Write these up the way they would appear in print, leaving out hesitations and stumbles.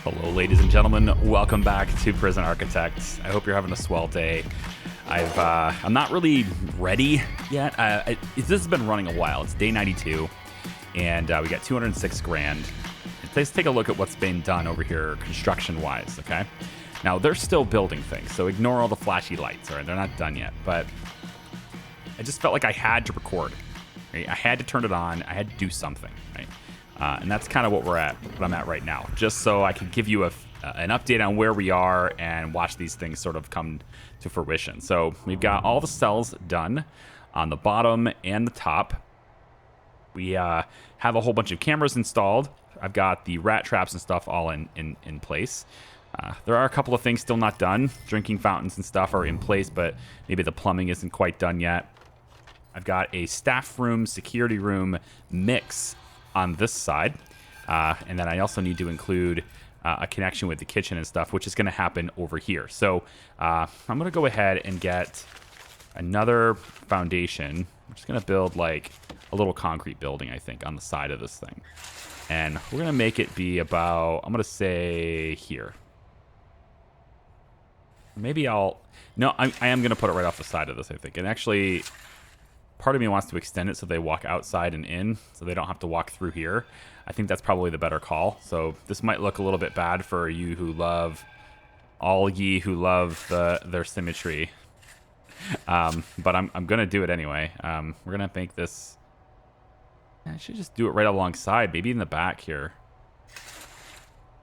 Hello, ladies and gentlemen. Welcome back to Prison Architects. I hope you're having a swell day. I'm not really ready yet. This has been running a while. It's day 92, and we got 206 grand. Let's take a look at what's been done over here construction-wise, okay? Now, they're still building things, so ignore all the flashy lights, all right? They're not done yet, but I just felt like I had to record, right? I had to turn it on. I had to do something, right? And that's kind of what I'm at right now, just so I could give you an update on where we are and watch these things sort of come to fruition. So we've got all the cells done on the bottom and the top. We have a whole bunch of cameras installed. I've got the rat traps and stuff all in place. There are a couple of things still not done. Drinking fountains and stuff are in place, but maybe the plumbing isn't quite done yet. I've got a staff room, security room mix on this side. And then I also need to include a connection with the kitchen and stuff, which is going to happen over here. So I'm going to go ahead and get another foundation. I'm just going to build like a little concrete building, I think, on the side of this thing. And we're going to make it be about, I'm going to say here. Maybe I am going to put it right off the side of this, I think. And actually, part of me wants to extend it so they walk outside and in, so they don't have to walk through here. I think that's probably the better call. So this might look a little bit bad for you who love, all ye who love their symmetry. But I'm going to do it anyway. We're going to make this, I should just do it right alongside, maybe in the back here.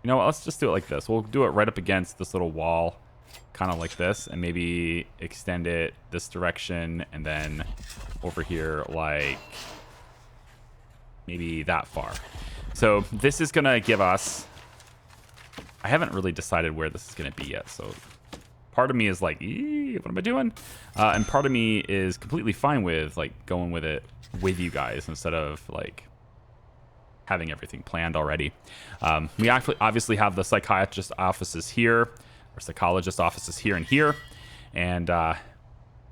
You know what, let's just do it like this. We'll do it right up against this little wall, kind of like this, and maybe extend it this direction and then over here like maybe that far. So this is gonna give us, I haven't really decided where this is gonna be yet, so part of me is like, what am I doing? And part of me is completely fine with like going with it with you guys instead of like having everything planned already. We obviously have the psychiatrist offices here, or psychologist offices here and here, and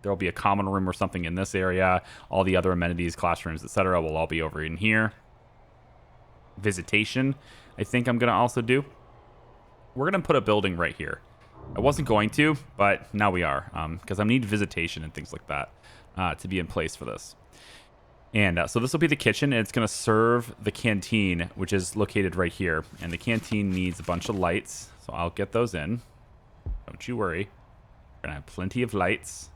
there'll be a common room or something in this area. All the other amenities, classrooms, etc., will all be over in here. Visitation, I think I'm gonna also do. We're gonna put a building right here. I wasn't going to, but now we are, because I need visitation and things like that to be in place for this. And so this will be the kitchen, and it's going to serve the canteen, which is located right here. And the canteen needs a bunch of lights, so I'll get those in. Don't you worry. We're going to have plenty of lights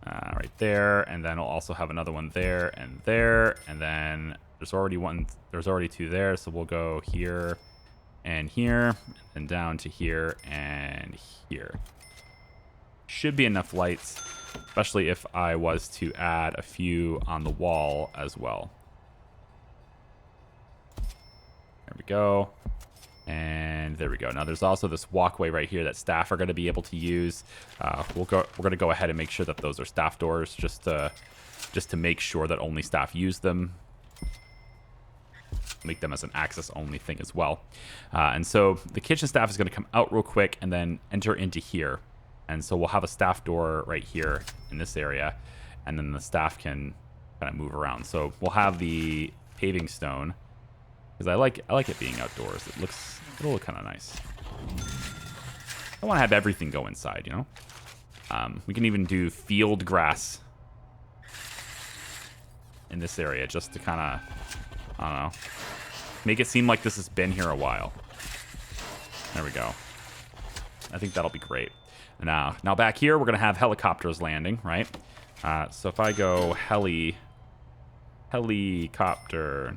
right there, and then we'll also have another one there, and then there's already two there, so we'll go here, and down to here, and here. Should be enough lights, especially if I was to add a few on the wall as well. There we go. And there we go. Now there's also this walkway right here that staff are going to be able to use. We're going to go ahead and make sure that those are staff doors, just to make sure that only staff use them. Make them as an access only thing as well. And so the kitchen staff is going to come out real quick and then enter into here. And so we'll have a staff door right here in this area, and then the staff can kind of move around. So we'll have the paving stone, because I like it being outdoors. It'll look kind of nice. I want to have everything go inside, you know. We can even do field grass in this area just to kind of, I don't know, make it seem like this has been here a while. There we go. I think that'll be great. Now back here, we're going to have helicopters landing, right? So if I go helicopter,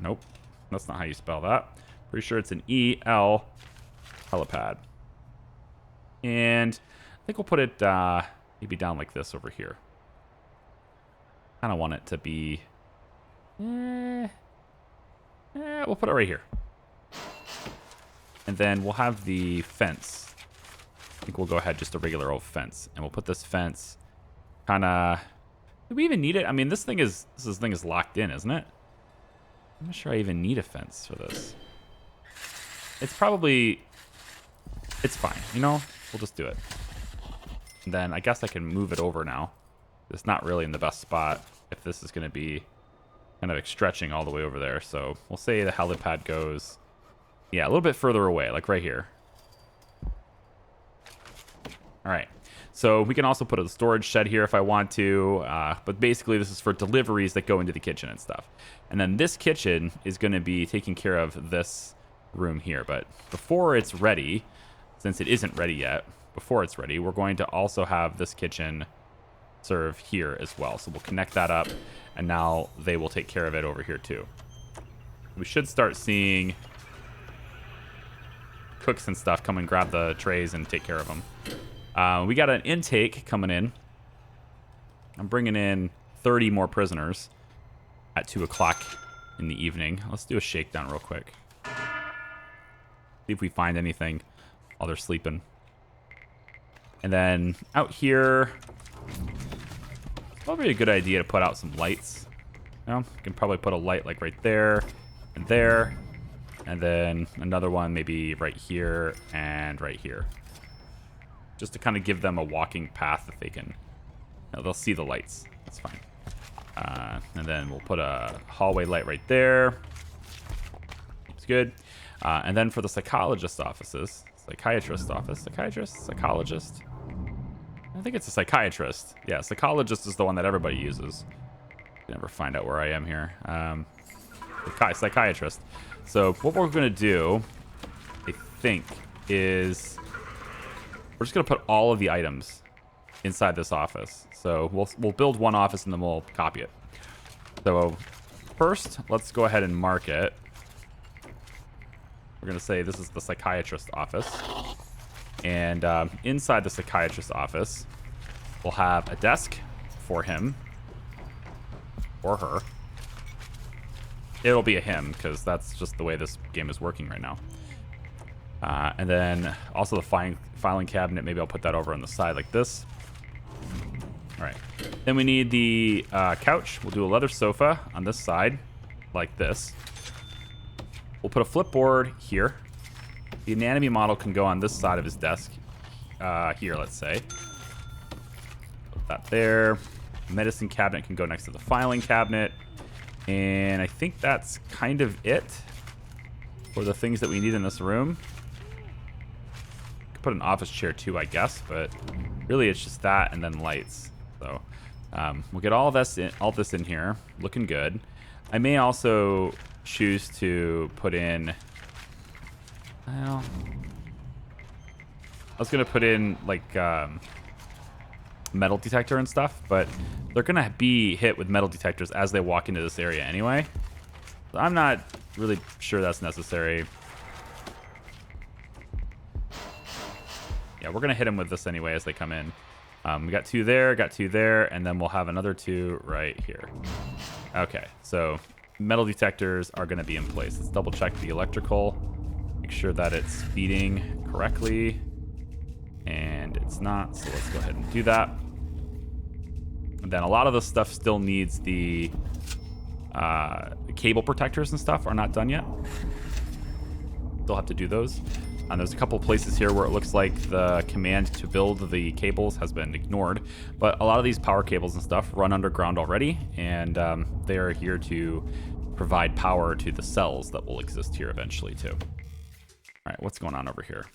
nope, that's not how you spell that. Pretty sure it's an E-L, helipad. And I think we'll put it maybe down like this over here. Kind of want it to be, we'll put it right here. And then we'll have the fence. I think we'll go ahead, just a regular old fence, and we'll put this fence kind of, do we even need it? I mean, this thing is locked in, isn't it? I'm not sure I even need a fence for this. It's probably, it's fine, you know, we'll just do it. And then I guess I can move it over now. It's not really in the best spot if this is going to be kind of stretching all the way over there. So we'll say the helipad goes, yeah, a little bit further away, like right here. All right. So we can also put a storage shed here if I want to, but basically this is for deliveries that go into the kitchen and stuff. And then this kitchen is going to be taking care of this room here. But before it's ready, since it isn't ready yet, before it's ready, we're going to also have this kitchen serve here as well. So we'll connect that up, and now they will take care of it over here too. We should start seeing cooks and stuff come and grab the trays and take care of them. We got an intake coming in. I'm bringing in 30 more prisoners at 2 o'clock in the evening. Let's do a shakedown real quick. See if we find anything while they're sleeping. And then out here, it's probably a good idea to put out some lights. You know, you can probably put a light like right there and there. And then another one maybe right here and right here. Just to kind of give them a walking path that they can, you know, they'll see the lights. That's fine. And then we'll put a hallway light right there. It's good. And then for the psychologist offices, psychiatrist office, psychologist. I think it's a psychiatrist. Yeah, psychologist is the one that everybody uses. You never find out where I am here. Psychiatrist. So what we're going to do, I think, is we're just going to put all of the items inside this office. So we'll build one office and then we'll copy it. So first, let's go ahead and mark it. We're going to say this is the psychiatrist office. And inside the psychiatrist office, we'll have a desk for him or her. It'll be a him because that's just the way this game is working right now. And then also the filing cabinet. Maybe I'll put that over on the side like this. All right. Then we need the couch. We'll do a leather sofa on this side like this. We'll put a flipboard here. The anatomy model can go on this side of his desk. Here, let's say. Put that there. Medicine cabinet can go next to the filing cabinet. And I think that's kind of it for the things that we need in this room. Could put an office chair too, I guess, but really it's just that and then lights. So we'll get all this in here, looking good. I may also choose to put in. Well, I was gonna put in like metal detector and stuff, but they're gonna be hit with metal detectors as they walk into this area anyway. So I'm not really sure that's necessary. Yeah, we're gonna hit them with this anyway as they come in. We got 2 there, got 2 there, and then we'll have another 2 right here. Okay, so metal detectors are gonna be in place. Let's double check the electrical, make sure that it's feeding correctly. And it's not, so let's go ahead and do that. And then a lot of the stuff still needs the cable protectors and stuff are not done yet. Still have to do those. And there's a couple places here where it looks like the command to build the cables has been ignored. But a lot of these power cables and stuff run underground already, and they are here to provide power to the cells that will exist here eventually too. All right, what's going on over here?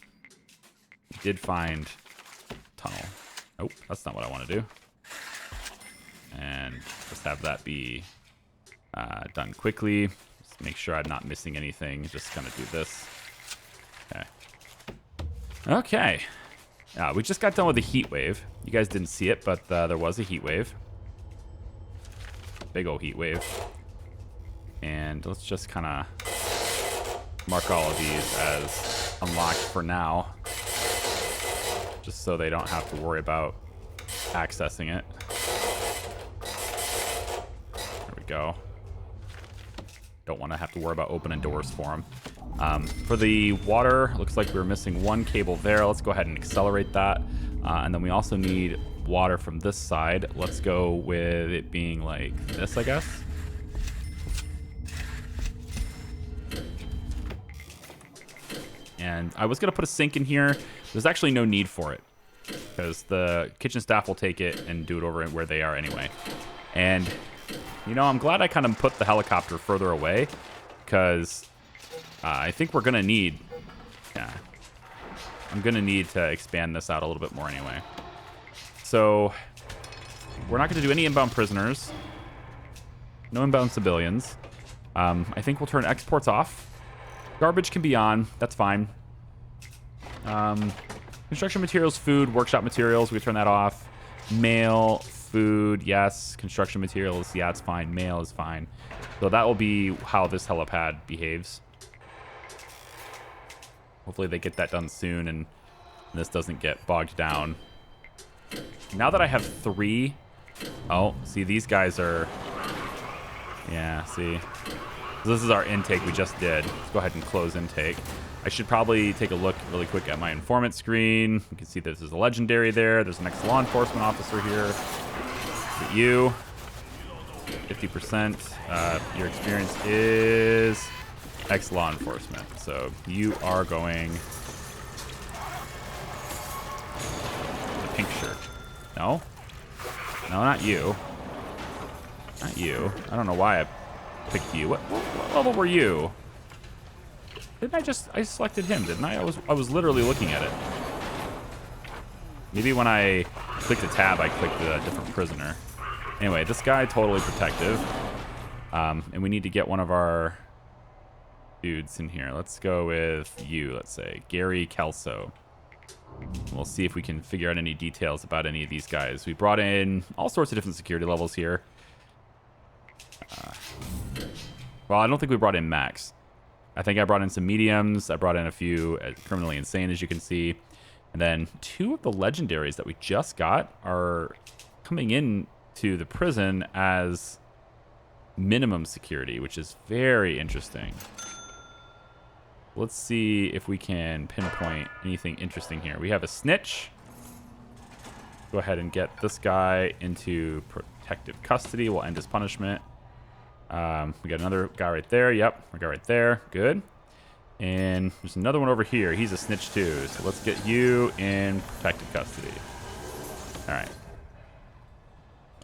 Did find tunnel. Nope, that's not what I want to do. And just have that be done quickly. Just make sure I'm not missing anything. Just gonna do this. Okay. Okay. We just got done with the heat wave. You guys didn't see it, but there was a heat wave. Big old heat wave. And let's just kind of mark all of these as unlocked for now. Just so they don't have to worry about accessing it. There we go. Don't want to have to worry about opening doors for them. For the water, looks like we're missing 1 cable there. Let's go ahead and accelerate that. And then we also need water from this side. Let's go with it being like this, I guess. And I was going to put a sink in here. There's actually no need for it because the kitchen staff will take it and do it over where they are anyway. And, you know, I'm glad I kind of put the helicopter further away because I think we're going to need... Yeah. I'm going to need to expand this out a little bit more anyway. So we're not going to do any inbound prisoners. No inbound civilians. I think we'll turn exports off. Garbage can be on. That's fine. Construction materials, food, workshop materials, we turn that off. Mail, food, yes. Construction materials, yeah, it's fine. Mail is fine. So that will be how this helipad behaves. Hopefully they get that done soon and this doesn't get bogged down. Now that I have 3... Oh, see, these guys are... Yeah, see. So this is our intake we just did. Let's go ahead and close intake. I should probably take a look really quick at my informant screen. You can see this is a legendary there. There's an ex-law enforcement officer here. Look at you. 50%. Your experience is ex-law enforcement. So you are going... The pink shirt. No? No, not you. Not you. I don't know why I picked you. What level were you? Didn't I selected him, didn't I? I was literally looking at it. Maybe when I clicked the tab, I clicked a different prisoner. Anyway, this guy, totally protective. And we need to get one of our dudes in here. Let's go with you, let's say. Gary Kelso. We'll see if we can figure out any details about any of these guys. We brought in all sorts of different security levels here. Well, I don't think we brought in max. I think I brought in some mediums. I brought in a few criminally insane, as you can see. And then 2 of the legendaries that we just got are coming in to the prison as minimum security, which is very interesting. Let's see if we can pinpoint anything interesting here. We have a snitch. Go ahead and get this guy into protective custody. We'll end his punishment. We got another guy right there. Yep, a guy right there. Good. And there's another one over here. He's a snitch too. So let's get you in protective custody. All right.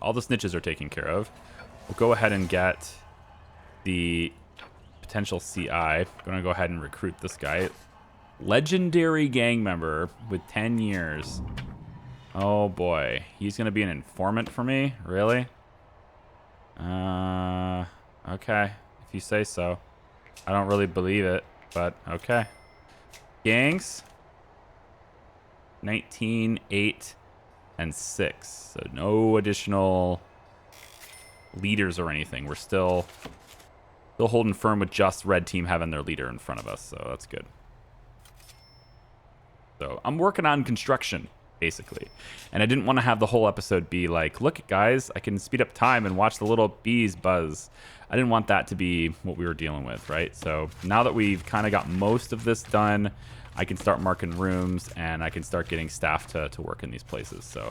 All the snitches are taken care of. We'll go ahead and get the potential CI. I'm going to go ahead and recruit this guy. Legendary gang member with 10 years. Oh boy. He's going to be an informant for me? Really? Okay. If you say so. I don't really believe it, but okay. Gangs. 19, 8, and 6. So no additional leaders or anything. We're still holding firm with just red team having their leader in front of us, so that's good. So I'm working on construction, basically. And I didn't want to have the whole episode be like, look, guys, I can speed up time and watch the little bees buzz. I didn't want that to be what we were dealing with, right? So now that we've kind of got most of this done, I can start marking rooms and I can start getting staff to work in these places. So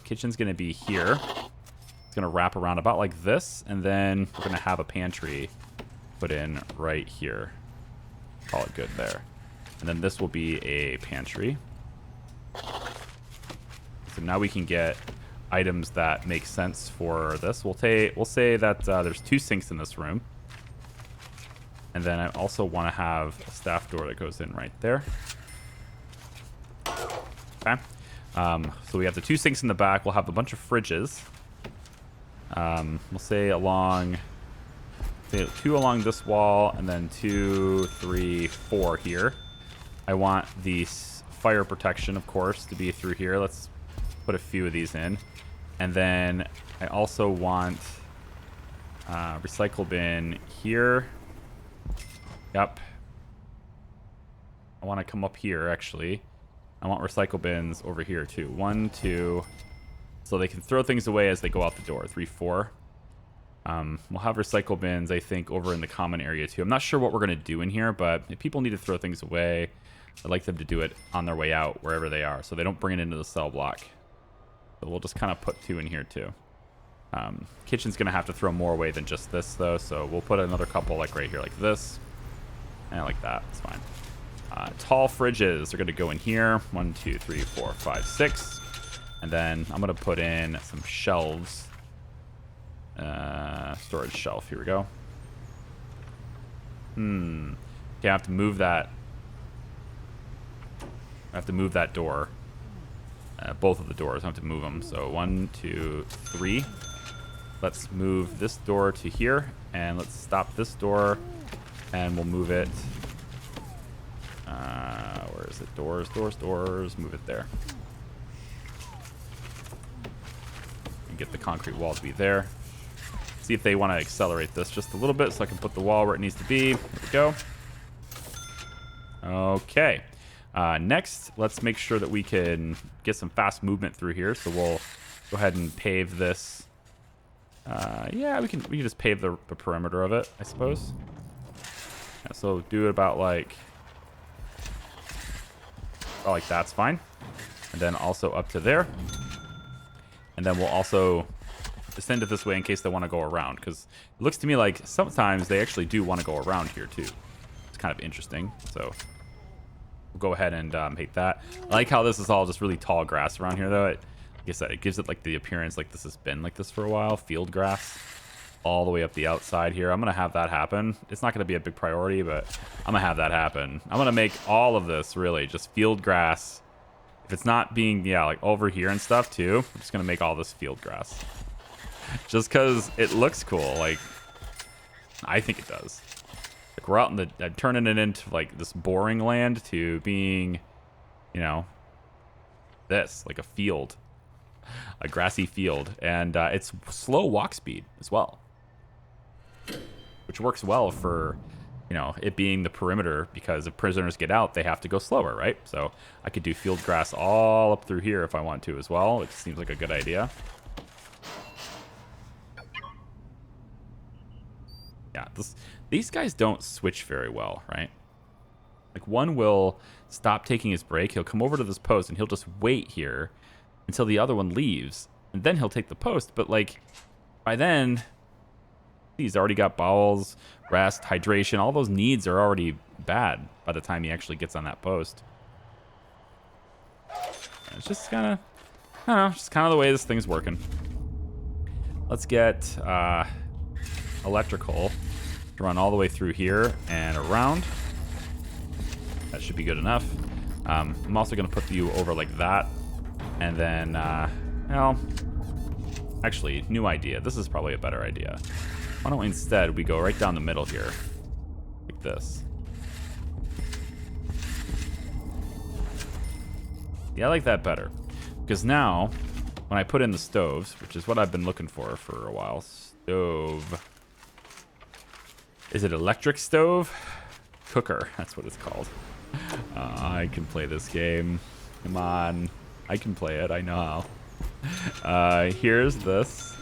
kitchen's going to be here. It's going to wrap around about like this. And then we're going to have a pantry put in right here. Call it good there. And then this will be a pantry. So now we can get items that make sense for this. We'll say that there's 2 sinks in this room. And then I also want to have a staff door that goes in right there. Okay. So we have the 2 sinks in the back. We'll have a bunch of fridges. We'll say 2 along this wall, and then 2, 3, 4 here. I want the fire protection, of course, to be through here. Let's put a few of these in. And then I also want recycle bin here. Yep. I want to come up here, actually. I want recycle bins over here, too. 1, 2. So they can throw things away as they go out the door. 3, 4. We'll have recycle bins, I think, over in the common area, too. I'm not sure what we're going to do in here, but if people need to throw things away, I'd like them to do it on their way out, wherever they are, so they don't bring it into the cell block. So we'll just kind of put 2 in here, too. Kitchen's going to have to throw more away than just this, though, so we'll put another couple, like, right here, like this. And like that. It's fine. Tall fridges are going to go in here. 1, 2, 3, 4, 5, 6. And then I'm going to put in some shelves. Storage shelf. Here we go. Okay, I have to move that. I have to move that door. Both of the doors. I have to move them. So 1, 2, 3. Let's move this door to here. And let's stop this door. And we'll move it. Where is it? Doors, doors, doors. Move it there. And get the concrete wall to be there. See if they want to accelerate this just a little bit so I can put the wall where it needs to be. There we go. Okay. Next, let's make sure that we can get some fast movement through here. So we'll go ahead and pave this. Yeah, we can just pave the perimeter of it, I suppose. Yeah, so do it about like that's fine. And then also up to there. And then we'll also send it this way in case they want to go around, because it looks to me like sometimes they actually do want to go around here too. It's kind of interesting. So we'll go ahead and hate that. I like how this is all just really tall grass around here, though. Like I said, it gives it like the appearance like this has been like this for a while. Field grass all the way up the outside here. I'm gonna have that happen. It's not gonna be a big priority, but I'm gonna have that happen. I'm gonna make all of this really just field grass. If it's not being, yeah, like over here and stuff too, I'm just gonna make all this field grass. Just because it looks cool. Like, I think it does. Like, we're out in the, turning it into like this boring land to being, you know, this, like a field. A grassy field. And it's slow walk speed as well. Which works well for, you know, it being the perimeter, because if prisoners get out, they have to go slower, right? So I could do field grass all up through here if I want to as well. It seems like a good idea. Yeah, these guys don't switch very well, right? Like, one will stop taking his break. He'll come over to this post and he'll just wait here until the other one leaves. And then he'll take the post. But, like, by then, he's already got bowels, rest, hydration. All those needs are already bad by the time he actually gets on that post. And it's just kind of, I don't know, just kind of the way this thing's working. Let's get electrical to run all the way through here and around. That should be good enough. I'm also going to put you over like that. And then, well, actually, new idea. This is probably a better idea. Why don't we instead we go right down the middle here, like this. Yeah, I like that better. Because now, when I put in the stoves, which is what I've been looking for a while. Stove. Is it electric stove? Cooker, that's what it's called. I can play this game. Come on. I can play it, I know how. Here's this.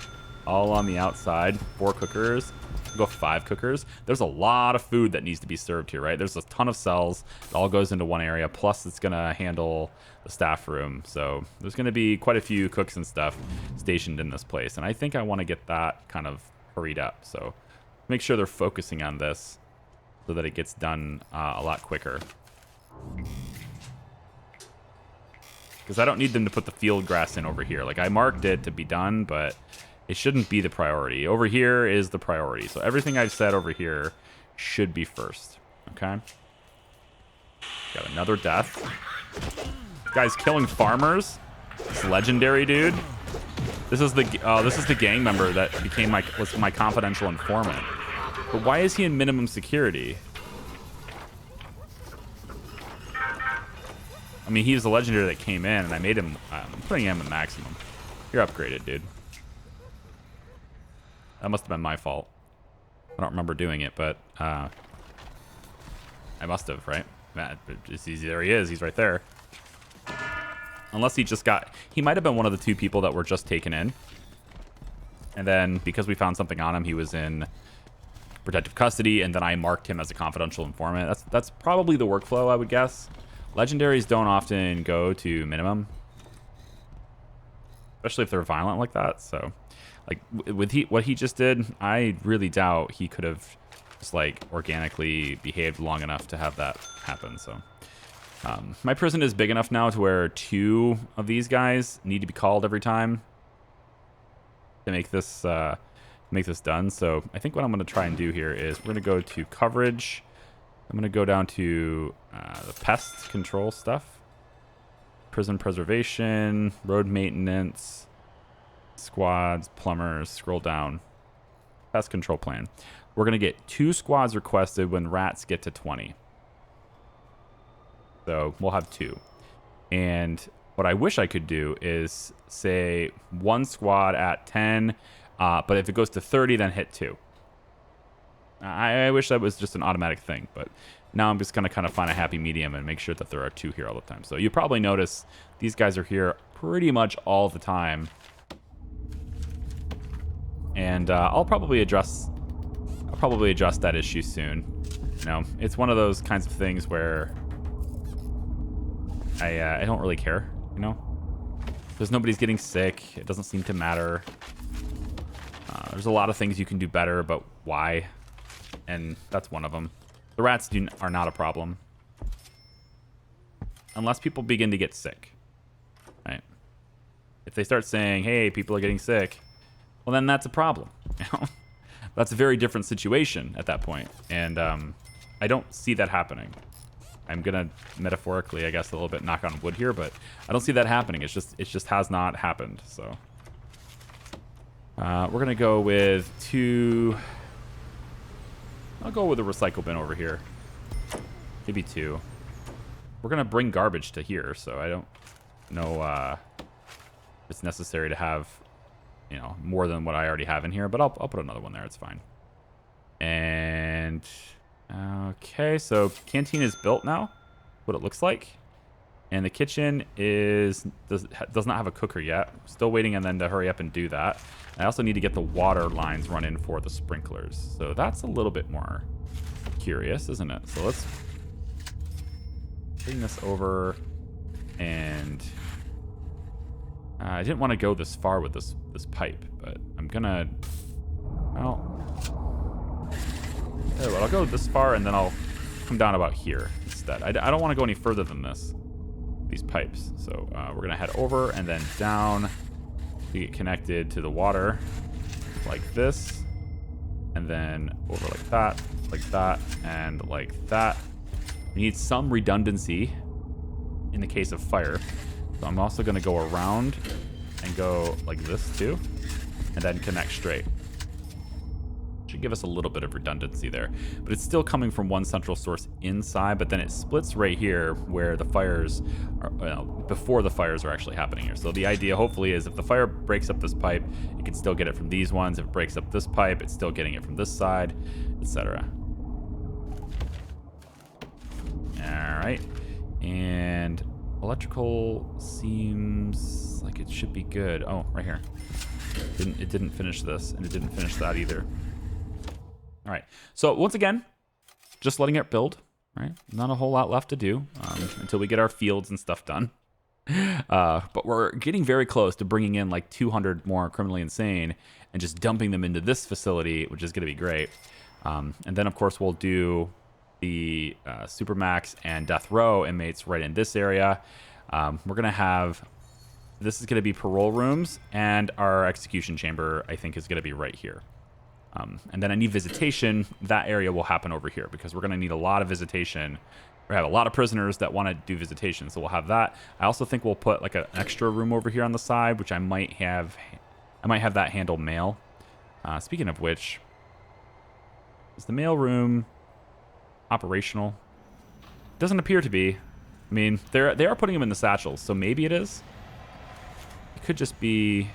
All on the outside. 4 cookers. We'll go 5 cookers. There's a lot of food that needs to be served here, right? There's a ton of cells. It all goes into one area. Plus, it's going to handle the staff room. So there's going to be quite a few cooks and stuff stationed in this place. And I think I want to get that kind of hurried up. So make sure they're focusing on this so that it gets done a lot quicker. Because I don't need them to put the field grass in over here. Like, I marked it to be done, but it shouldn't be the priority. Over here is the priority. So everything I've said over here should be first. Okay? Got another death. This guy's killing farmers. This legendary dude. This is the gang member that was my confidential informant. But why is he in minimum security? I mean, he's the legendary that came in, and I made him. I'm putting him in maximum. You're upgraded, dude. That must have been my fault. I don't remember doing it, but I must have, right? It's easy. There he is. He's right there. Unless he just got... He might have been one of the 2 people that were just taken in. And then, because we found something on him, he was in protective custody, and then I marked him as a confidential informant. That's probably the workflow, I would guess. Legendaries don't often go to minimum, especially if they're violent like that. So, like, with what he just did, I really doubt he could have just, like, organically behaved long enough to have that happen. So, my prison is big enough now to where 2 of these guys need to be called every time to make this done. So, I think what I'm going to try and do here is we're going to go to coverage. I'm going to go down to the pest control stuff. prison preservation, road maintenance, squads, plumbers. Scroll down. Pest control plan. We're going to get 2 squads requested when rats get to 20. So we'll have 2. And what I wish I could do is say 1 squad at 10, but if it goes to 30, then hit 2. I wish that was just an automatic thing, but now I'm just going to kind of find a happy medium and make sure that there are 2 here all the time. So you probably notice these guys are here pretty much all the time. And I'll probably address that issue soon. You know, it's one of those kinds of things where I don't really care, you know? Because nobody's getting sick. It doesn't seem to matter. There's a lot of things you can do better, but why? And that's one of them. The rats are not a problem. Unless people begin to get sick. Right? If they start saying, hey, people are getting sick, well, then that's a problem. You know? That's a very different situation at that point. And I don't see that happening. I'm gonna metaphorically, I guess, a little bit knock on wood here, but I don't see that happening. It just has not happened. So we're gonna go with 2. I'll go with a recycle bin over here. Maybe 2. We're gonna bring garbage to here, so I don't know if it's necessary to have, you know, more than what I already have in here, but I'll put another one there. It's fine. And okay, so canteen is built now. What it looks like, and the kitchen does not have a cooker yet. Still waiting, and then to hurry up and do that. I also need to get the water lines run in for the sprinklers. So that's a little bit more curious, isn't it? So let's bring this over, and I didn't want to go this far with this pipe, but I'm gonna, well, I'll go this far, and then I'll come down about here instead. I don't want to go any further than these pipes. So we're gonna head over and then down to get connected to the water like this, and then over like that, and like that. We need some redundancy in the case of fire. So I'm also gonna go around and go like this too, and then connect straight. Should give us a little bit of redundancy there, but it's still coming from one central source inside, but then it splits right here where the fires are, well, before the fires are actually happening here. So the idea hopefully is if the fire breaks up this pipe, it can still get it from these ones. If it breaks up this pipe, it's still getting it from this side, etc. All right, and electrical seems like it should be good. Oh, right here. It didn't finish this, and it didn't finish that either. All right, so once again, just letting it build, right? Not a whole lot left to do until we get our fields and stuff done. But we're getting very close to bringing in like 200 more criminally insane and just dumping them into this facility, which is going to be great. And then, of course, we'll do the Supermax and Death Row inmates right in this area. We're going to have, this is going to be parole rooms, and our execution chamber, I think, is going to be right here. And then any visitation, that area will happen over here because we're going to need a lot of visitation. We have a lot of prisoners that want to do visitation, so we'll have that. I also think we'll put like an extra room over here on the side, which I might have that handle mail. Speaking of which, is the mail room operational? Doesn't appear to be. I mean, they are putting them in the satchels, so maybe it is. It could just be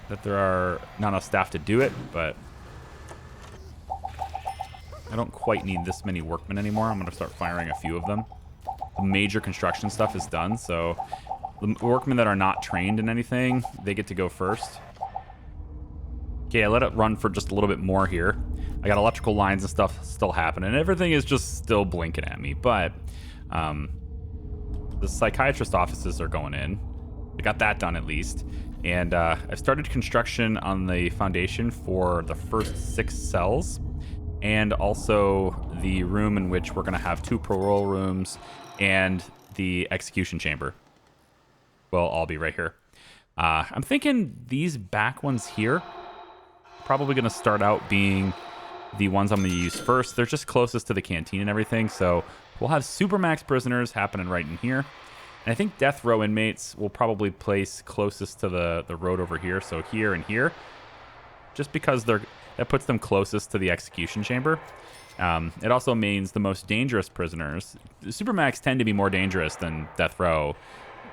that there are not enough staff to do it, but I don't quite need this many workmen anymore. I'm going to start firing a few of them. The major construction stuff is done, so the workmen that are not trained in anything, they get to go first. Okay, I let it run for just a little bit more here. I got electrical lines and stuff still happening. Everything is just still blinking at me, but the psychiatrist offices are going in. I got that done at least. And I've started construction on the foundation for the first 6 cells, and also the room in which we're going to have 2 parole rooms and the execution chamber will all be right here. I'm thinking these back ones here probably going to start out being the ones I'm going to use first. They're just closest to the canteen and everything, so we'll have Supermax prisoners happening right in here. And I think death row inmates will probably place closest to the road over here. So here and here, just because that puts them closest to the execution chamber. It also means the most dangerous prisoners. Supermax tend to be more dangerous than death row.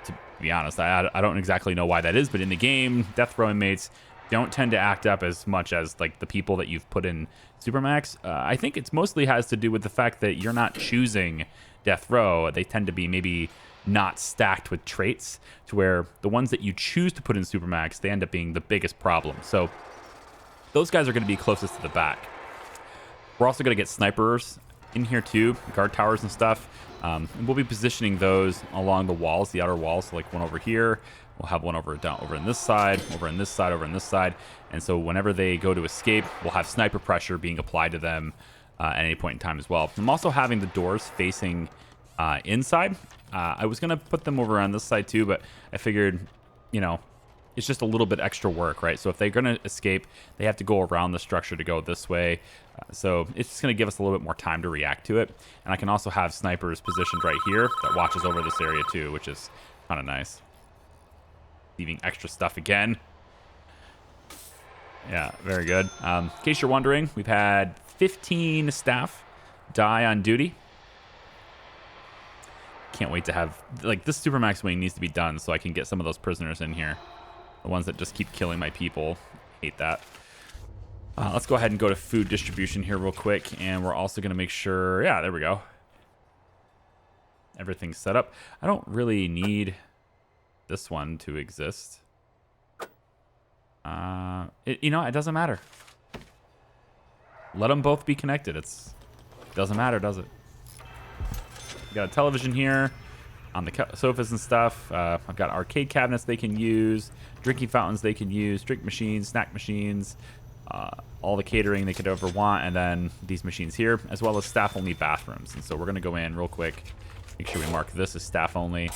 To be honest, I don't exactly know why that is, but in the game, death row inmates don't tend to act up as much as like the people that you've put in Supermax. I think it's mostly has to do with the fact that you're not choosing death row. They tend to be maybe not stacked with traits, to where the ones that you choose to put in Supermax, they end up being the biggest problem. So those guys are going to be closest to the back. We're also going to get snipers in here too, guard towers and stuff. And we'll be positioning those along the walls, the outer walls, so like one over here. We'll have one over in this side, over in this side, over in this side. And so whenever they go to escape, we'll have sniper pressure being applied to them at any point in time as well. I'm also having the doors facing inside. I was going to put them over on this side too, but I figured, it's just a little bit extra work, right? So if they're going to escape, they have to go around the structure to go this way. So it's just going to give us a little bit more time to react to it. And I can also have snipers positioned right here that watches over this area too, which is kind of nice. Leaving extra stuff again. Yeah, very good. In case you're wondering, we've had 15 staff die on duty. Can't wait to have, like, this Supermax wing needs to be done so I can get some of those prisoners in here. The ones that just keep killing my people. Hate that. Let's go ahead and go to food distribution here real quick. And we're also going to make sure, yeah, there we go. Everything's set up. I don't really need this one to exist. It doesn't matter. Let them both be connected. It doesn't matter, does it? We got a television here on the sofas and stuff. I've got arcade cabinets they can use, drinking fountains they can use, drink machines, snack machines, all the catering they could ever want, and then these machines here, as well as staff-only bathrooms. And so we're going to go in real quick, make sure we mark this as staff-only.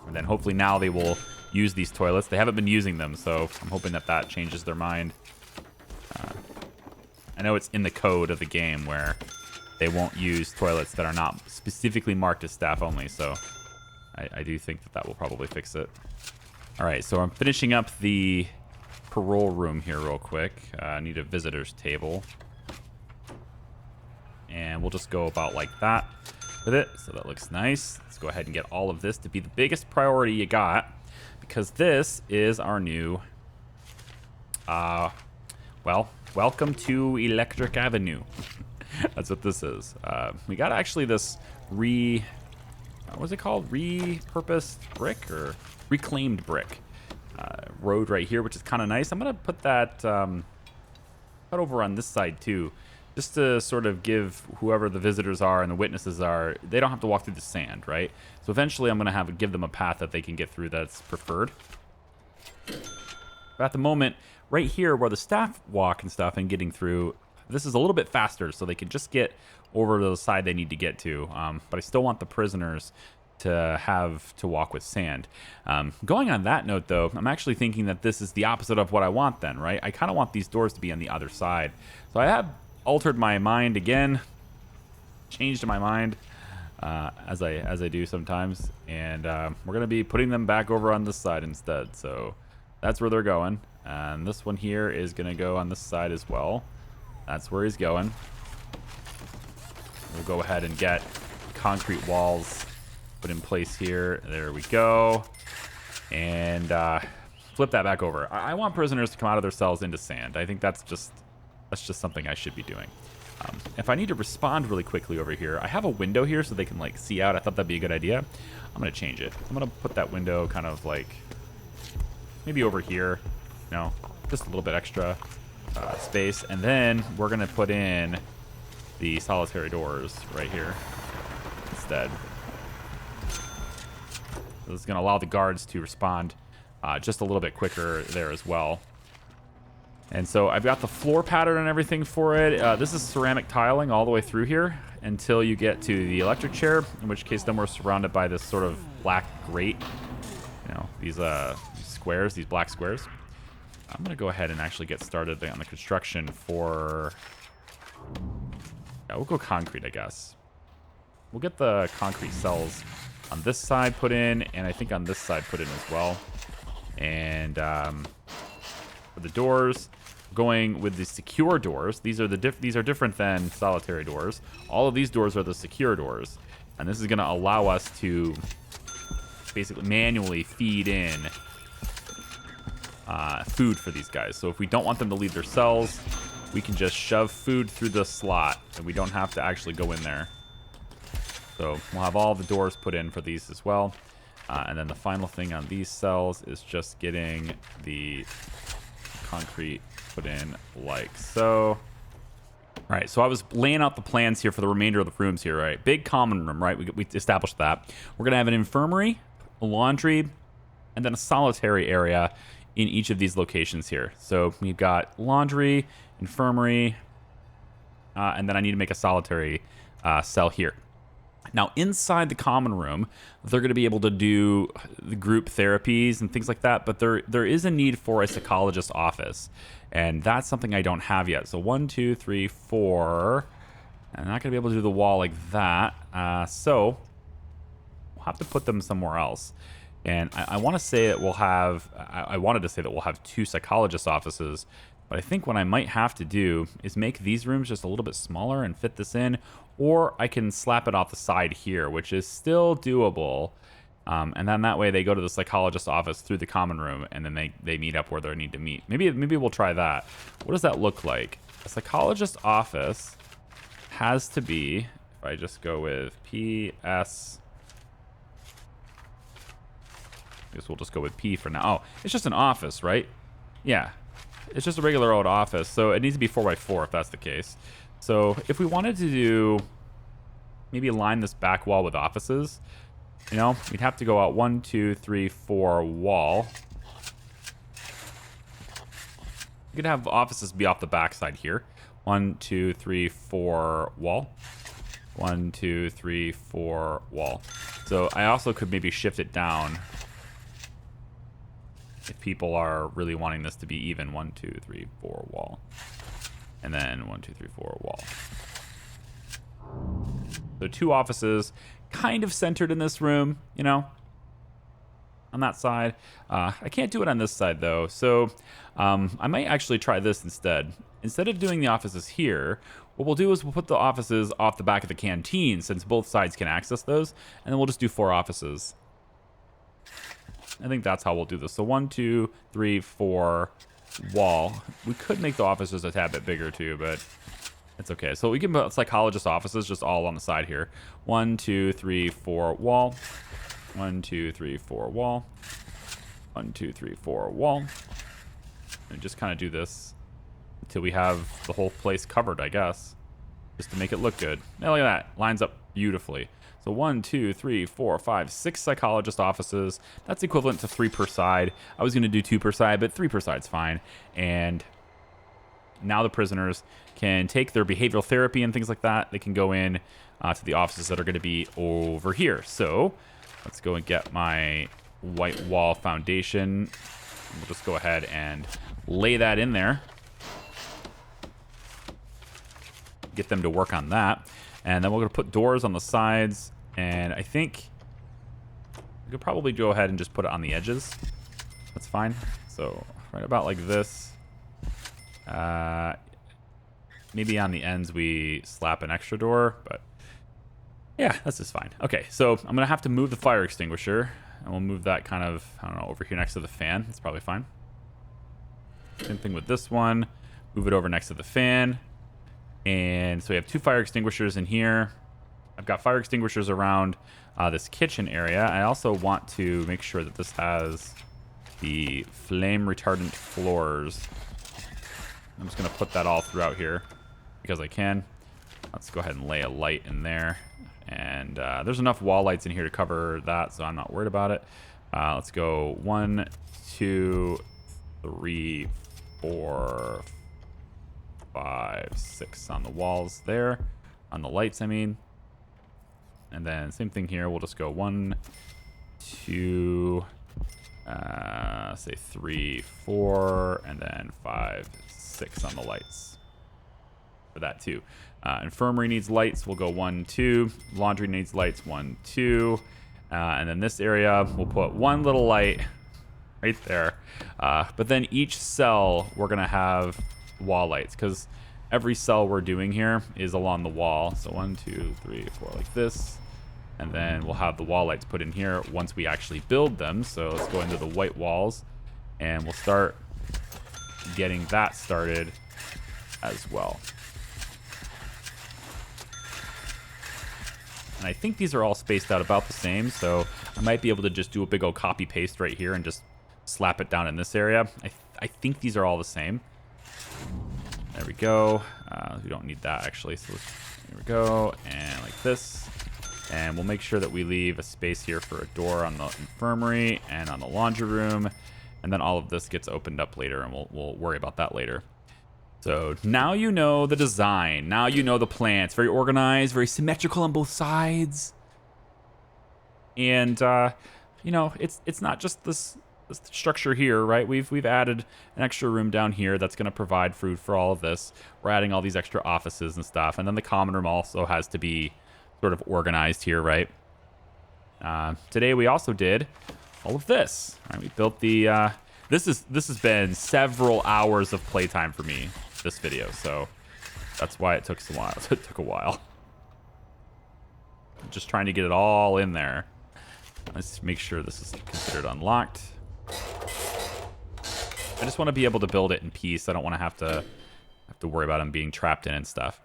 And then hopefully now they will use these toilets. They haven't been using them, so I'm hoping that changes their mind. I know it's in the code of the game where they won't use toilets that are not specifically marked as staff only, so I do think that will probably fix it. All right, so I'm finishing up the parole room here real quick. I need a visitor's table. And we'll just go about like that with it, so that looks nice. Let's go ahead and get all of this to be the biggest priority you got, because this is our new, welcome to Electric Avenue. That's what this is. We got actually this what was it called? Repurposed brick or reclaimed brick road right here, which is kind of nice. I'm gonna put that over on this side too, just to sort of give whoever the visitors are and the witnesses are, they don't have to walk through the sand, right? So eventually I'm gonna give them a path that they can get through that's preferred. But at the moment, right here where the staff walk and stuff and getting through, this is a little bit faster, so they can just get over to the side they need to get to. But I still want the prisoners to have to walk with sand. Going on that note, though, I'm actually thinking that this is the opposite of what I want then, right? I kind of want these doors to be on the other side. So I have altered my mind again, changed my mind, as I do sometimes. And we're going to be putting them back over on this side instead. So that's where they're going. And this one here is going to go on this side as well. That's where he's going. We'll go ahead and get concrete walls put in place here. There we go. And flip that back over. I want prisoners to come out of their cells into sand. I think that's just something I should be doing. If I need to respond really quickly over here, I have a window here so they can like see out. I thought that'd be a good idea. I'm gonna change it. I'm gonna put that window kind of like maybe over here. No, just a little bit extra space, and then we're gonna put in the solitary doors right here instead. This is gonna allow the guards to respond just a little bit quicker there as well. And so I've got the floor pattern and everything for it. This is ceramic tiling all the way through here until you get to the electric chair, in which case then we're surrounded by this sort of black grate. These squares, these black squares. I'm going to go ahead and actually get started on the construction for... Yeah, we'll go concrete, I guess. We'll get the concrete cells on this side put in, and I think on this side put in as well. And for the doors, going with the secure doors. These are these are different than solitary doors. All of these doors are the secure doors, and this is going to allow us to basically manually feed in food for these guys. So if we don't want them to leave their cells, we can just shove food through the slot, and we don't have to actually go in there. So we'll have all the doors put in for these as well. And then the final thing on these cells is just getting the concrete put in like so. All right, so I was laying out the plans here for the remainder of the rooms here, right? Big common room, right? We established that. We're going to have an infirmary, a laundry, and then a solitary area in each of these locations here. So we've got laundry, infirmary, and then I need to make a solitary cell here. Now, inside the common room, they're going to be able to do the group therapies and things like that, but there is a need for a psychologist office, and that's something I don't have yet. So 1, 2, 3, 4. I'm not going to be able to do the wall like that, so we'll have to put them somewhere else. And I want to say that we'll have, I wanted to say that we'll have 2 psychologist offices, but I think what I might have to do is make these rooms just a little bit smaller and fit this in, or I can slap it off the side here, which is still doable. And then that way they go to the psychologist office through the common room, and then they meet up where they need to meet. Maybe we'll try that. What does that look like? A psychologist office has to be, if I just go with PS, I guess we'll just go with P for now. Oh, it's just an office, right? Yeah. It's just a regular old office, so it needs to be 4x4 if that's the case. So if we wanted to do, maybe align this back wall with offices, you know, we'd have to go out 1, 2, 3, 4 wall. We could have offices be off the back side here. 1, 2, 3, 4 wall. 1, 2, 3, 4 wall. So I also could maybe shift it down if people are really wanting this to be even. 1, 2, 3, 4 wall. And then 1, 2, 3, 4 wall. So 2 offices kind of centered in this room, you know, on that side. I can't do it on this side though. So I might actually try this instead. Instead of doing the offices here, what we'll do is we'll put the offices off the back of the canteen, since both sides can access those. And then we'll just do 4 offices. I think that's how we'll do this. So 1, 2, 3, 4 wall. We could make the offices a tad bit bigger too, but it's okay. So we can put psychologist offices just all on the side here. 1, 2, 3, 4 wall. 1, 2, 3, 4 wall. 1, 2, 3, 4 wall. And just kind of do this until we have the whole place covered, I guess, just to make it look good. Now look at that. Lines up beautifully. So 1, 2, 3, 4, 5, 6 psychologist offices. That's equivalent to 3 per side. I was going to do 2 per side, but 3 per side's fine. And now the prisoners can take their behavioral therapy and things like that. They can go in to the offices that are going to be over here. So let's go and get my white wall foundation. We'll just go ahead and lay that in there. Get them to work on that. And then we're going to put doors on the sides. And I think we could probably go ahead and just put it on the edges. That's fine. So right about like this. Maybe on the ends we slap an extra door. But yeah, that's just fine. Okay, so I'm going to have to move the fire extinguisher. And we'll move that kind of, I don't know, over here next to the fan. That's probably fine. Same thing with this one. Move it over next to the fan. And so we have 2 fire extinguishers in here. I've got fire extinguishers around this kitchen area. I also want to make sure that this has the flame retardant floors. I'm just going to put that all throughout here because I can. Let's go ahead and lay a light in there. And there's enough wall lights in here to cover that, so I'm not worried about it. Let's go 1, 2, 3, 4, 5, 6 on the walls there. On the lights, I mean. And then same thing here. We'll just go 1, 2, say 3, 4, and then 5, 6 on the lights. For that too. Infirmary needs lights. We'll go 1, 2. Laundry needs lights. 1, 2. And then this area, we'll put one little light right there. But then each cell, we're going to have wall lights because every cell we're doing here is along the wall. So 1, 2, 3, 4 like this. And then we'll have the wall lights put in here once we actually build them. So let's go into the white walls and we'll start getting that started as well. And I think these are all spaced out about the same, so I might be able to just do a big old copy paste right here and just slap it down in this area. I think these are all the same. There we go. We don't need that actually, so here we go, and like this. And we'll make sure that we leave a space here for a door on the infirmary and on the laundry room. And then all of this gets opened up later, and we'll worry about that later. So now you know the design. Now you know the plan. It's very organized, very symmetrical on both sides. And, you know, it's not just this structure here, right? We've added an extra room down here that's going to provide food for all of this. We're adding all these extra offices and stuff. And then the common room also has to be sort of organized here, right? Today we also did all of this. All right, we built the... This has been several hours of playtime for me, this video, so that's why it took a while. It took a while. I'm just trying to get it all in there. Let's make sure this is considered unlocked. I just want to be able to build it in peace. I don't want to have to worry about them being trapped in and stuff.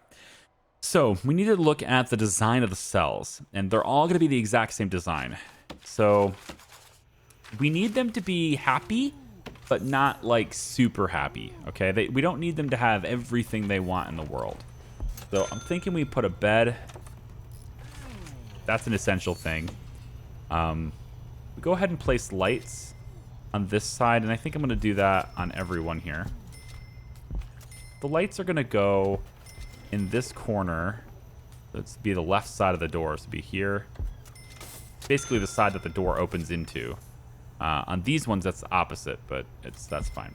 So we need to look at the design of the cells, and they're all going to be the exact same design. So we need them to be happy, but not like super happy, okay? We don't need them to have everything they want in the world. So I'm thinking we put a bed. That's an essential thing. We go ahead and place lights on this side, and I think I'm gonna do that on everyone here. The lights are gonna go in this corner. Let's be the left side of the door, so be here. Basically the side that the door opens into. On these ones, that's the opposite, but that's fine.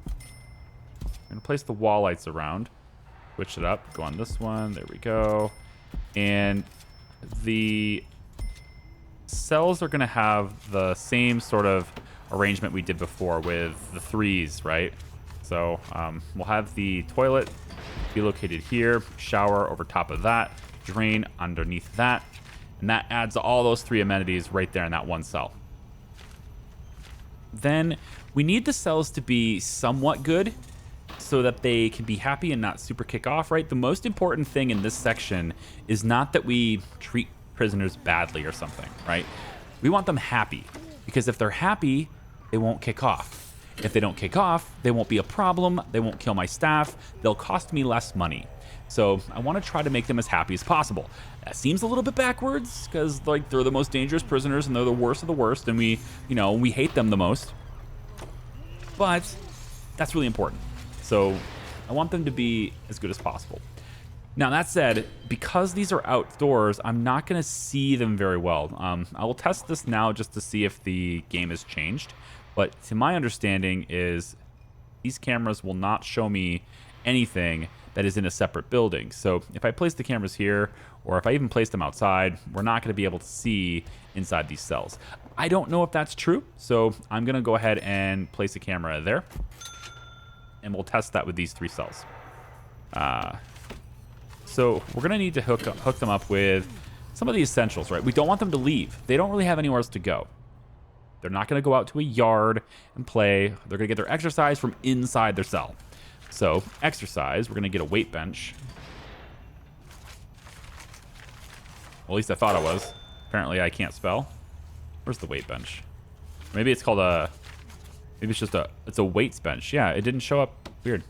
I'm going to place the wall lights around. Switch it up. Go on this one. There we go. And the cells are going to have the same sort of arrangement we did before with the threes, right? So we'll have the toilet be located here. Shower over top of that. Drain underneath that. And that adds all those three amenities right there in that one cell. Then we need the cells to be somewhat good so that they can be happy and not super kick off, right? The most important thing in this section is not that we treat prisoners badly or something, right? We want them happy, because if they're happy, they won't kick off. If they don't kick off, they won't be a problem. They won't kill my staff. They'll cost me less money. So I want to try to make them as happy as possible. That seems a little bit backwards because like they're the most dangerous prisoners and they're the worst of the worst, and we hate them the most. But that's really important. So I want them to be as good as possible. Now that said, because these are outdoors, I'm not going to see them very well. I will test this now just to see if the game has changed. But to my understanding is these cameras will not show me anything that is in a separate building. So if I place the cameras here, or if I even place them outside, we're not going to be able to see inside these cells. I don't know if that's true, so I'm going to go ahead and place a camera there, and we'll test that with these three cells. So we're going to need to hook them up with some of the essentials, right? We don't want them to leave. They don't really have anywhere else to go. They're not going to go out to a yard and play. They're going to get their exercise from inside their cell. So, exercise, we're going to get a weight bench. Well, at least I thought I was. Apparently, I can't spell. Where's the weight bench? Maybe it's called a... Maybe it's just it's a weights bench. Yeah, it didn't show up. Weird.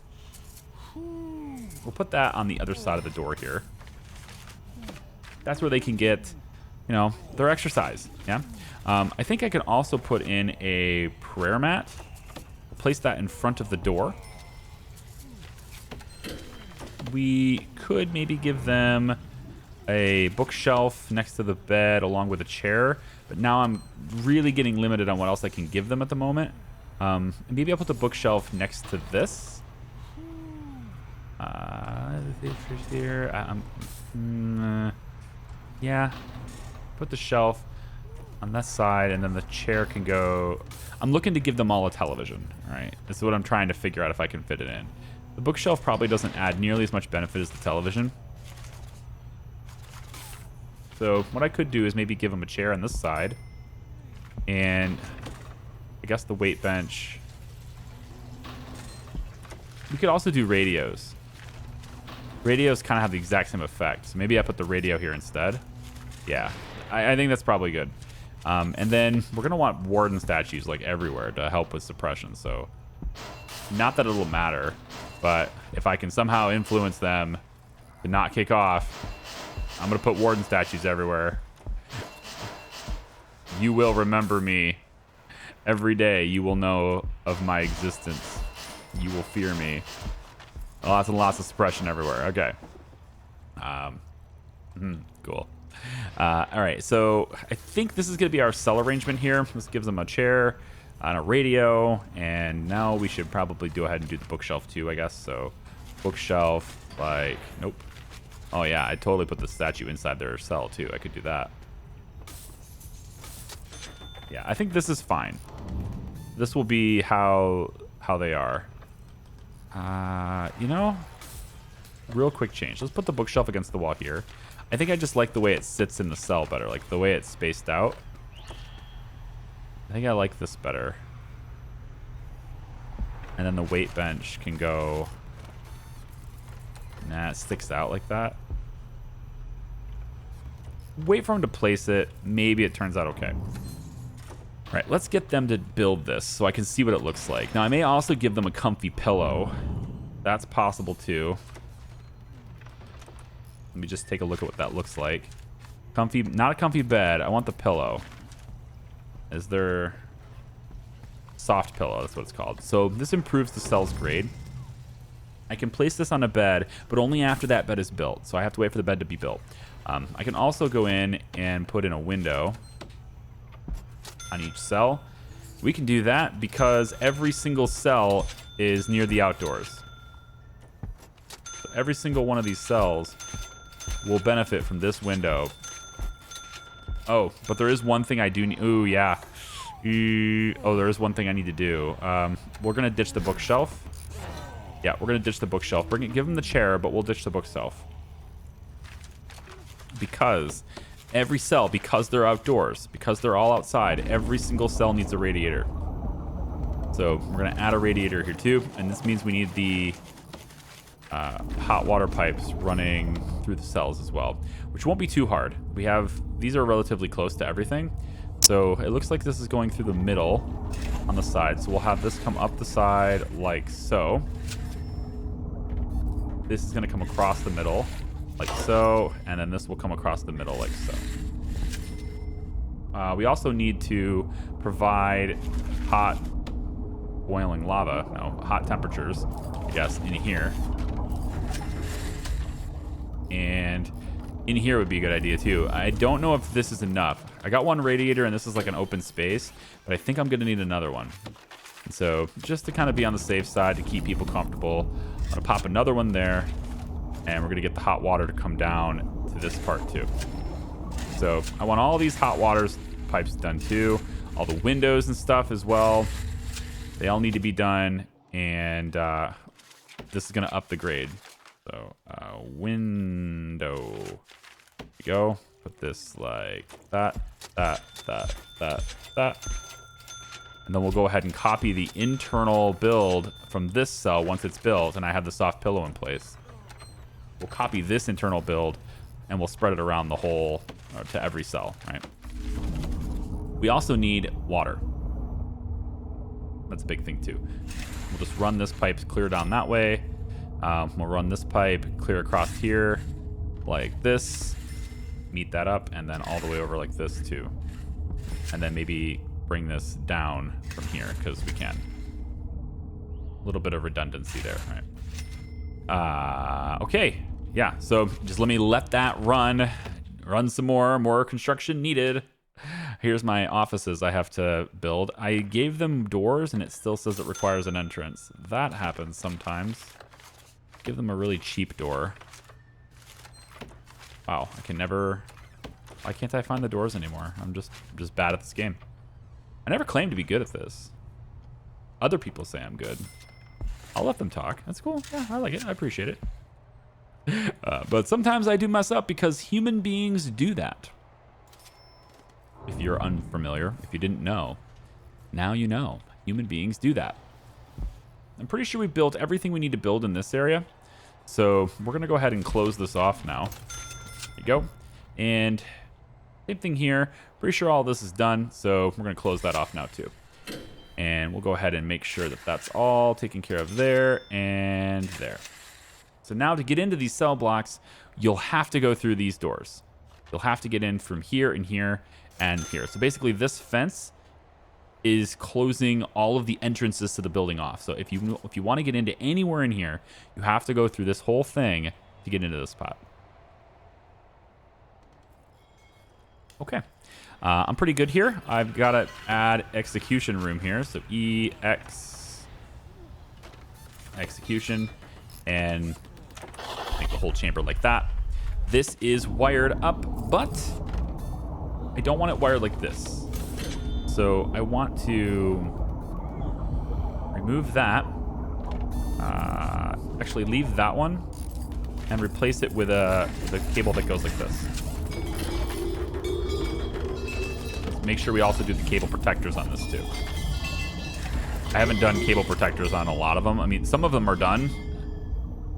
We'll put that on the other side of the door here. That's where they can get, their exercise. Yeah. I think I can also put in a prayer mat. Place that in front of the door. We could maybe give them a bookshelf next to the bed along with a chair, but now I'm really getting limited on what else I can give them at the moment. Maybe I'll put the bookshelf next to this. Here. Yeah. put the shelf on this side, and then the chair can go... I'm looking to give them all a television, all right? This is what I'm trying to figure out if I can fit it in. The bookshelf probably doesn't add nearly as much benefit as the television. So what I could do is maybe give them a chair on this side. And I guess the weight bench. We could also do radios. Radios kind of have the exact same effect. So maybe I put the radio here instead. Yeah, I think that's probably good. And then we're going to want warden statues like everywhere to help with suppression. So not that it'll matter, but if I can somehow influence them to not kick off, I'm going to put warden statues everywhere. You will remember me. Every day you will know of my existence. You will fear me. Lots and lots of suppression everywhere. Okay. Cool. All right, so I think this is going to be our cell arrangement here. This gives them a chair and a radio, and now we should probably go ahead and do the bookshelf too, I guess. So bookshelf, like, nope. Oh yeah, I totally put the statue inside their cell too. I could do that. Yeah, I think this is fine. This will be how they are. You know, real quick change. Let's put the bookshelf against the wall here. I think I just like the way it sits in the cell better, like the way it's spaced out. I think I like this better. And then the weight bench can go... Nah, it sticks out like that. Wait for him to place it. Maybe it turns out okay. All right, let's get them to build this so I can see what it looks like. Now, I may also give them a comfy pillow. That's possible too. Let me just take a look at what that looks like. Comfy, not a comfy bed. I want the pillow. Is there... Soft pillow, that's what it's called. So this improves the cell's grade. I can place this on a bed, but only after that bed is built. So I have to wait for the bed to be built. I can also go in and put in a window on each cell. We can do that because every single cell is near the outdoors. So every single one of these cells will benefit from this window. Oh, but there is one thing I do need. Ooh, yeah. Oh, there is one thing I need to do. We're going to ditch the bookshelf. Yeah, we're going to ditch the bookshelf. Give them the chair, but we'll ditch the bookshelf. Because every cell, because they're outdoors, because they're all outside, every single cell needs a radiator. So we're going to add a radiator here too. And this means we need the hot water pipes running through the cells as well, which won't be too hard. These are relatively close to everything. So it looks like this is going through the middle on the side. So we'll have this come up the side like so. This is going to come across the middle like so. And then this will come across the middle like so. We also need to provide hot boiling lava, hot temperatures, I guess, in here. And in here would be a good idea too. I don't know if this is enough. I got one radiator and this is like an open space, but I think I'm gonna need another one. And so just to kind of be on the safe side to keep people comfortable, I'm gonna pop another one there, and we're gonna get the hot water to come down to this part too. So I want all these hot water pipes done too, all the windows and stuff as well. They all need to be done, and this is gonna up the grade. So window, there we go. Put this like that. And then we'll go ahead and copy the internal build from this cell once it's built, and I have the soft pillow in place. We'll copy this internal build, and we'll spread it around the whole, to every cell, right? We also need water. That's a big thing too. We'll just run this pipe clear down that way. We'll run this pipe clear across here like this, meet that up, and then all the way over like this too. And then maybe bring this down from here because we can. A little bit of redundancy there, right? Okay, yeah, so just let that run some more construction needed. Here's my offices I have to build. I gave them doors and it still says it requires an entrance. That happens sometimes. Give them a really cheap door. Wow, I can never Why can't I find the doors anymore? I'm just bad at this game. I never claimed to be good at this. Other people say I'm good. I'll let them talk. That's cool. Yeah, I like it. I appreciate it. But sometimes I do mess up because human beings do that. If you're unfamiliar, if you didn't know, now you know. Human beings do that. I'm pretty sure we built everything we need to build in this area. So we're going to go ahead and close this off now. There you go. And same thing here. Pretty sure all this is done. So we're going to close that off now too. And we'll go ahead and make sure that that's all taken care of there and there. So now to get into these cell blocks, you'll have to go through these doors. You'll have to get in from here and here and here. So basically this fence is closing all of the entrances to the building off. So if you want to get into anywhere in here, you have to go through this whole thing to get into this spot. Okay. I'm pretty good here. I've got to add execution room here. So EX execution and make the whole chamber like that. This is wired up, but I don't want it wired like this. So I want to remove that. Actually leave that one and replace it with a cable that goes like this. Make sure we also do the cable protectors on this too. I haven't done cable protectors on a lot of them. I mean, some of them are done,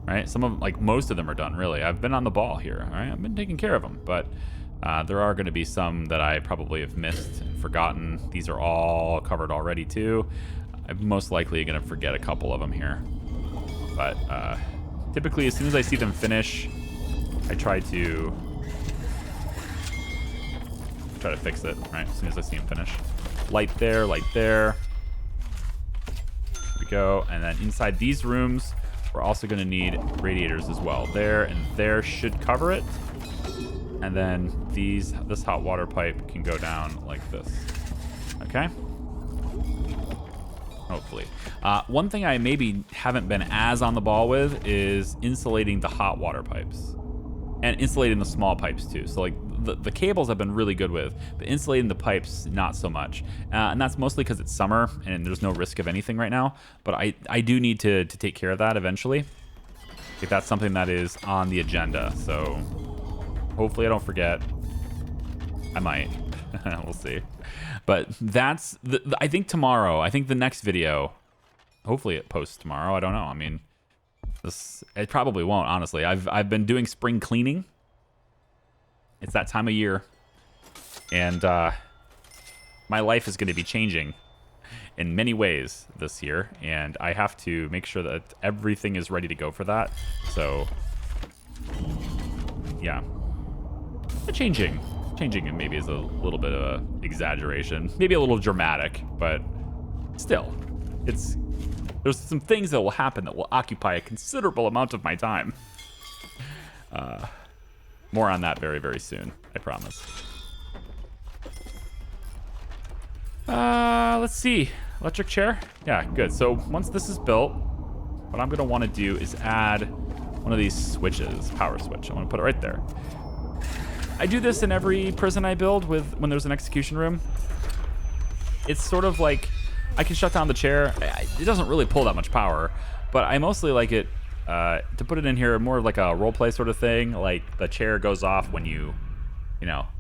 right? Like most of them are done, really. I've been on the ball here, all right? I've been taking care of them, but there are going to be some that I probably have missed and forgotten. These are all covered already too. I'm most likely going to forget a couple of them here. But typically, as soon as I see them finish, I try to fix it, right? As soon as I see them finish. Light there, light there. Here we go. And then inside these rooms, we're also going to need radiators as well. There and there should cover it. And then this hot water pipe can go down like this. Okay? Hopefully. One thing I maybe haven't been as on the ball with is insulating the hot water pipes. And insulating the small pipes too. So like the cables I've been really good with, but insulating the pipes, not so much. And that's mostly because it's summer and there's no risk of anything right now. But I do need to take care of that eventually. If that's something that is on the agenda. So hopefully I don't forget. I might. We'll see. But that's, I think tomorrow, I think the next video, hopefully it posts tomorrow. I don't know. I mean, it probably won't, honestly. I've been doing spring cleaning. It's that time of year. And my life is going to be changing in many ways this year. And I have to make sure that everything is ready to go for that. So, yeah. Changing it maybe is a little bit of an exaggeration. Maybe a little dramatic, but still. There's some things that will happen that will occupy a considerable amount of my time. More on that very, very soon, I promise. Let's see. Electric chair? Yeah, good. So once this is built, what I'm going to want to do is add one of these switches, power switch. I want to put it right there. I do this in every prison I build when there's an execution room. It's sort of like I can shut down the chair. It doesn't really pull that much power, but I mostly like it to put it in here more of like a role play sort of thing. Like the chair goes off when you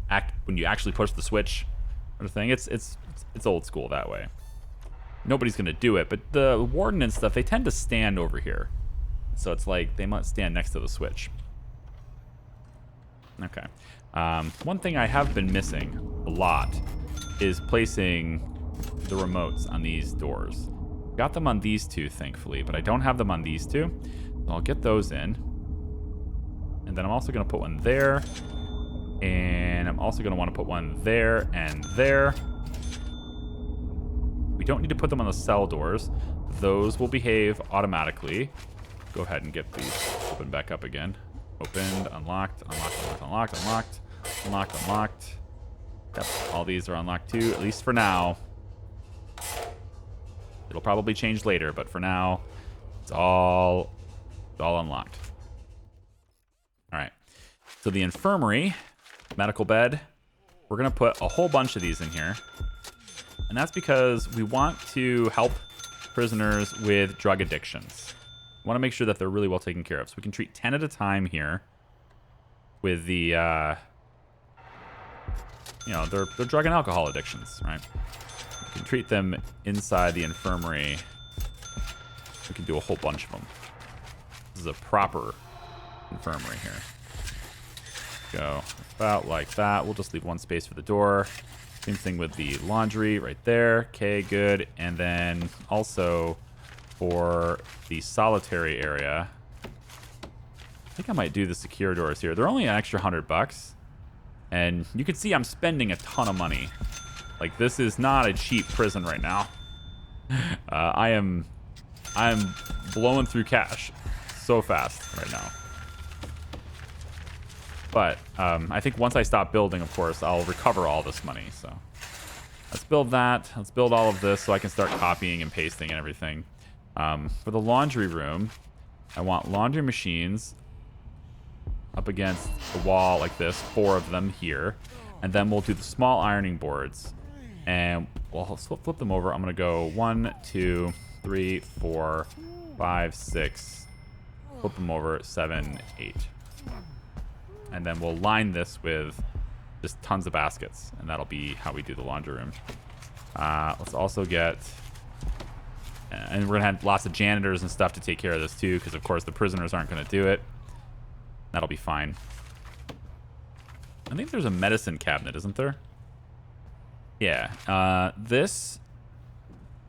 actually push the switch sort of thing. It's old school that way. Nobody's gonna do it, but the warden and stuff, they tend to stand over here. So it's like they must stand next to the switch. Okay. One thing I have been missing a lot is placing the remotes on these doors. Got them on these two, thankfully, but I don't have them on these two. So I'll get those in. And then I'm also going to put one there. And I'm also going to want to put one there and there. We don't need to put them on the cell doors. Those will behave automatically. Go ahead and get these open back up again. Opened, unlocked, unlocked, unlocked, unlocked, unlocked, unlocked, unlocked. Yep, all these are unlocked too, at least for now. It'll probably change later, but for now, it's all unlocked. All right. So the infirmary, medical bed, we're going to put a whole bunch of these in here. And that's because we want to help prisoners with drug addictions. We want to make sure that they're really well taken care of. So we can treat 10 at a time here with the, you know, their drug and alcohol addictions, right? We can treat them inside the infirmary. We can do a whole bunch of them. This is a proper infirmary here. Go about like that. We'll just leave one space for the door. Same thing with the laundry right there. Okay, good. And then also for the solitary area, I think I might do the secure doors here. They're only an extra $100. And you can see I'm spending a ton of money. Like, this is not a cheap prison right now. I am blowing through cash so fast right now. But I think once I stop building, of course, I'll recover all this money. So let's build that. Let's build all of this so I can start copying and pasting and everything. For the laundry room, I want laundry machines up against the wall like this, 4 of them here. And then we'll do the small ironing boards. And we'll flip them over. I'm going to go 1, 2, 3, 4, 5, 6. Flip them over, 7, 8. And then we'll line this with just tons of baskets. And that'll be how we do the laundry room. Let's also get... And we're going to have lots of janitors and stuff to take care of this too, because of course the prisoners aren't going to do it. That'll be fine. I think there's a medicine cabinet, isn't there? Yeah. This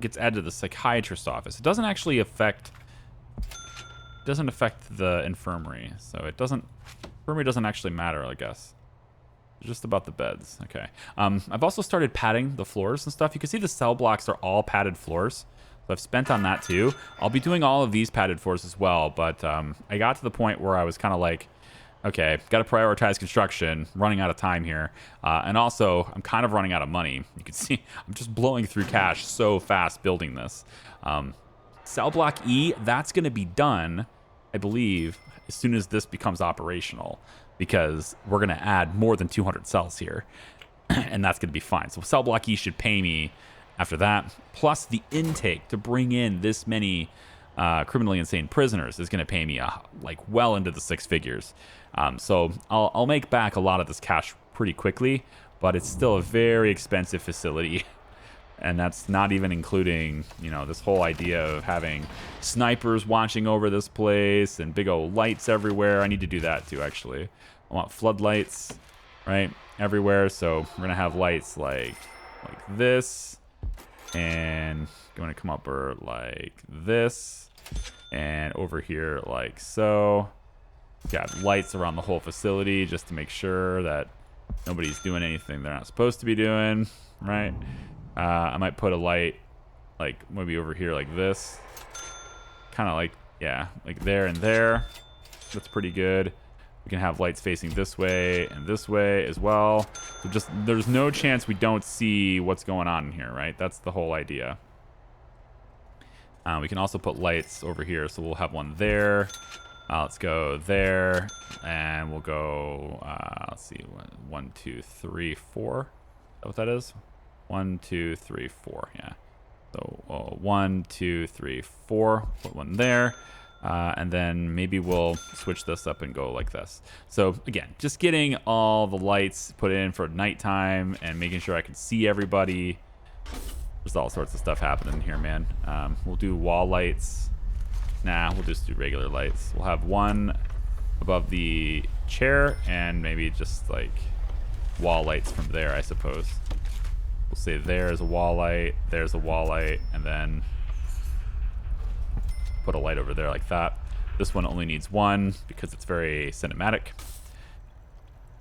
gets added to the psychiatrist's office. It doesn't actually affect... doesn't affect the infirmary. So it doesn't... Infirmary doesn't actually matter, I guess. It's just about the beds. Okay. I've also started padding the floors and stuff. You can see the cell blocks are all padded floors. So I've spent on that too. I'll be doing all of these padded floors as well, but I got to the point where I was kind of like, okay, got to prioritize construction, running out of time here. And also, I'm kind of running out of money. You can see I'm just blowing through cash so fast building this. Cell block E, that's going to be done, I believe, as soon as this becomes operational, because we're going to add more than 200 cells here, and that's going to be fine. So cell block E should pay me after that, plus the intake to bring in this many criminally insane prisoners is going to pay me like well into the 6 figures. So I'll make back a lot of this cash pretty quickly, but it's still a very expensive facility. And that's not even including, you know, this whole idea of having snipers watching over this place and big old lights everywhere. I need to do that too, actually. I want floodlights, right, everywhere. So we're going to have lights like this. And going to come up like this. And over here like so. Got lights around the whole facility just to make sure that nobody's doing anything they're not supposed to be doing, right? I might put a light like maybe over here like this. Kind of like, yeah, like there and there. That's pretty good. We can have lights facing this way and this way as well. So just there's no chance we don't see what's going on in here, right? That's the whole idea. We can also put lights over here. So we'll have one there. Let's go there. And we'll go, let's see, 1, 2, 3, 4. Is that what that is? 1, 2, 3, 4. Yeah. So 1, 2, 3, 4. Put one there. And then maybe we'll switch this up and go like this. So again, just getting all the lights put in for nighttime and making sure I can see everybody. There's all sorts of stuff happening here, man. We'll do wall lights. Nah, we'll just do regular lights. We'll have one above the chair and maybe just like wall lights from there, I suppose. We'll say there's a wall light, there's a wall light, and then put a light over there like that. This one only needs one because it's very cinematic.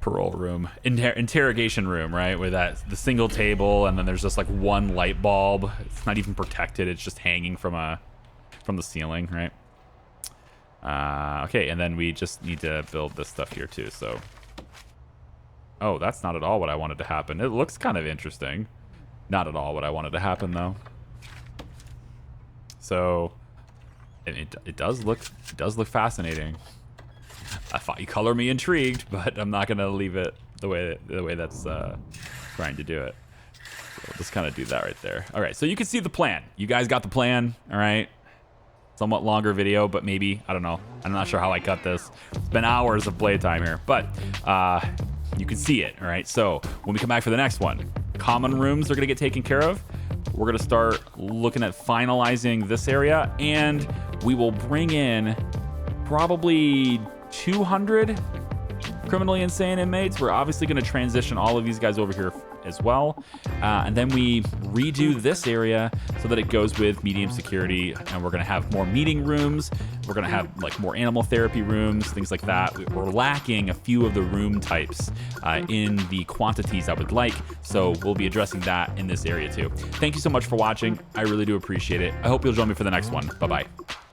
Parole room, interrogation room, right? Where that's the single table, and then there's just like one light bulb. It's not even protected. It's just hanging from the ceiling, right? Okay, and then we just need to build this stuff here too. So, oh, that's not at all what I wanted to happen. It looks kind of interesting. Not at all what I wanted to happen though. So. And it does look fascinating. I thought you color me intrigued, but I'm not gonna leave it the way that's trying to do it. So we'll just kind of do that right there. All right, so you can see the plan. You guys got the plan, all right? Somewhat longer video, but maybe, I don't know. I'm not sure how I cut this. It's been hours of playtime here, but you can see it, all right? So when we come back for the next one, common rooms are gonna get taken care of. We're gonna start looking at finalizing this area, and we will bring in probably 200 criminally insane inmates. We're obviously gonna transition all of these guys over here as well. And then we redo this area so that it goes with medium security, and we're gonna have more meeting rooms. We're gonna have like more animal therapy rooms, things like that. We're lacking a few of the room types in the quantities I would like, so we'll be addressing that in this area too. Thank you so much for watching. I really do appreciate it. I hope you'll join me for the next one. Bye-bye.